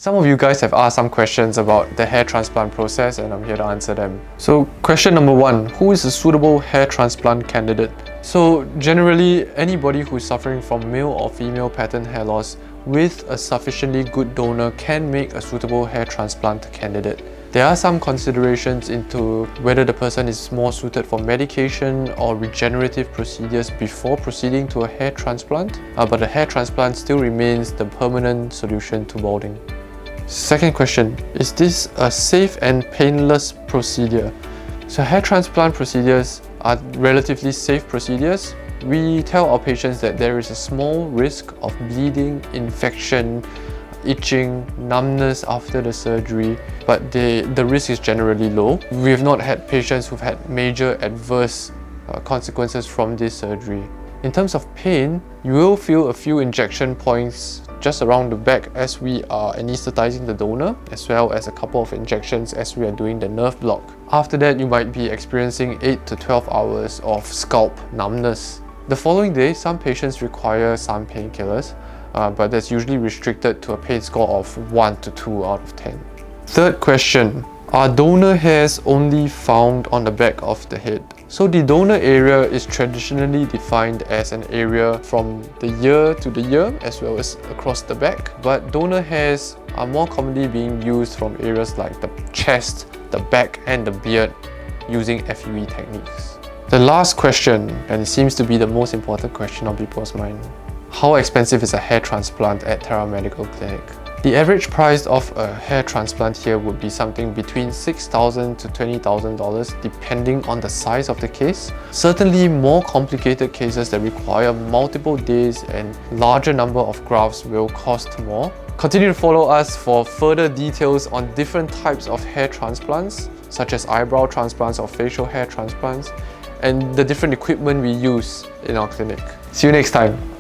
Some of you guys have asked some questions about the hair transplant process and I'm here to answer them. So question number 1, who is a suitable hair transplant candidate? So generally, anybody who is suffering from male or female pattern hair loss with a sufficiently good donor can make a suitable hair transplant candidate. There are some considerations into whether the person is more suited for medication or regenerative procedures before proceeding to a hair transplant, but a hair transplant still remains the permanent solution to balding. Second question, is this a safe and painless procedure? So hair transplant procedures are relatively safe procedures. We tell our patients that there is a small risk of bleeding, infection, itching, numbness after the surgery, but the risk is generally low. We have not had patients who've had major adverse consequences from this surgery. In terms of pain, you will feel a few injection points just around the back as we are anesthetizing the donor, as well as a couple of injections as we are doing the nerve block. After that, you might be experiencing 8 to 12 hours of scalp numbness. The following day, some patients require some painkillers, but that's usually restricted to a pain score of 1 to 2 out of 10. Third question, are donor hairs only found on the back of the head? So the donor area is traditionally defined as an area from the ear to the ear as well as across the back, but donor hairs are more commonly being used from areas like the chest, the back and the beard using FUE techniques. The last question, and it seems to be the most important question on people's mind, how expensive is a hair transplant at Terra Medical Clinic? The average price of a hair transplant here would be something between $6,000 to $20,000 depending on the size of the case. Certainly more complicated cases that require multiple days and larger number of grafts will cost more. Continue to follow us for further details on different types of hair transplants, such as eyebrow transplants or facial hair transplants, and the different equipment we use in our clinic. See you next time.